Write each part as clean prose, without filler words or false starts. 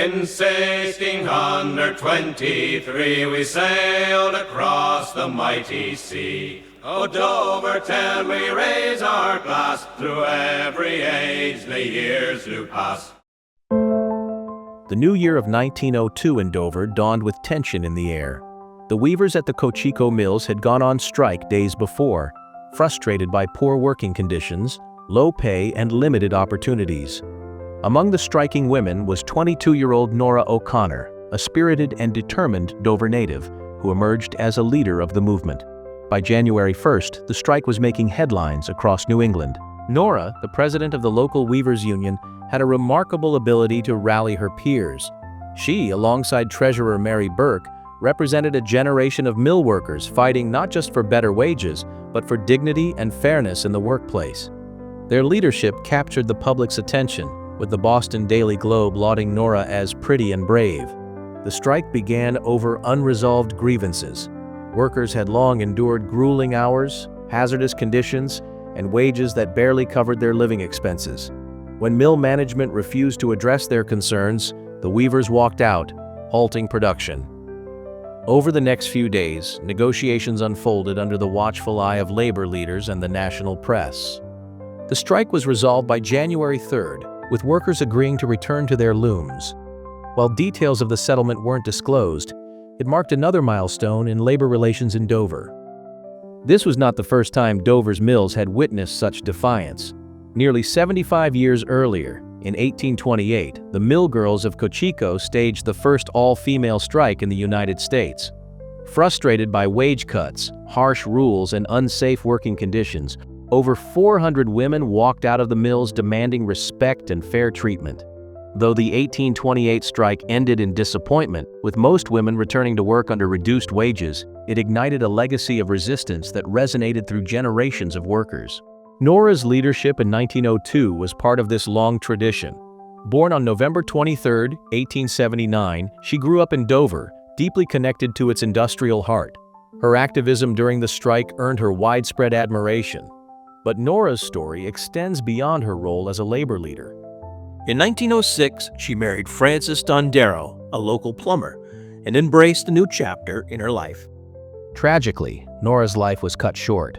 In 1623 we sailed across the mighty sea. O Dover, till we raise our glass, through every age the years do pass. The new year of 1902 in Dover dawned with tension in the air. The weavers at the Cocheco Mills had gone on strike days before, frustrated by poor working conditions, low pay, and limited opportunities. Among the striking women was 22-year-old Nora O'Connor, a spirited and determined Dover native, who emerged as a leader of the movement. By January 1st, the strike was making headlines across New England. Nora, the president of the local Weavers' Union, had a remarkable ability to rally her peers. She, alongside Treasurer Mary Burke, represented a generation of mill workers fighting not just for better wages, but for dignity and fairness in the workplace. Their leadership captured the public's attention, with the Boston Daily Globe lauding Nora as pretty and brave. The strike began over unresolved grievances. Workers had long endured grueling hours, hazardous conditions, and wages that barely covered their living expenses. When mill management refused to address their concerns, the weavers walked out, halting production. Over the next few days, negotiations unfolded under the watchful eye of labor leaders and the national press. The strike was resolved by January 3rd, with workers agreeing to return to their looms. While details of the settlement weren't disclosed, it marked another milestone in labor relations in Dover. This was not the first time Dover's mills had witnessed such defiance. Nearly 75 years earlier, in 1828, the mill girls of Cocheco staged the first all-female strike in the United States. Frustrated by wage cuts, harsh rules, and unsafe working conditions, over 400 women walked out of the mills demanding respect and fair treatment. Though the 1828 strike ended in disappointment, with most women returning to work under reduced wages, it ignited a legacy of resistance that resonated through generations of workers. Nora's leadership in 1902 was part of this long tradition. Born on November 23, 1879, she grew up in Dover, deeply connected to its industrial heart. Her activism during the strike earned her widespread admiration. But Nora's story extends beyond her role as a labor leader. In 1906, she married Francis Dondero, a local plumber, and embraced a new chapter in her life. Tragically, Nora's life was cut short.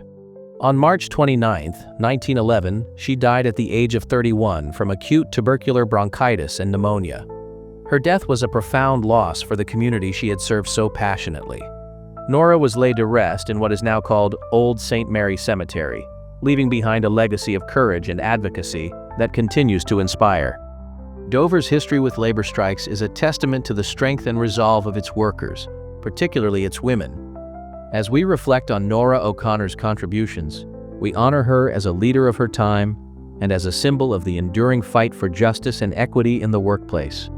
On March 29, 1911, she died at the age of 31 from acute tubercular bronchitis and pneumonia. Her death was a profound loss for the community she had served so passionately. Nora was laid to rest in what is now called Old St. Mary Cemetery, leaving behind a legacy of courage and advocacy that continues to inspire. Dover's history with labor strikes is a testament to the strength and resolve of its workers, particularly its women. As we reflect on Nora O'Connor's contributions, we honor her as a leader of her time and as a symbol of the enduring fight for justice and equity in the workplace.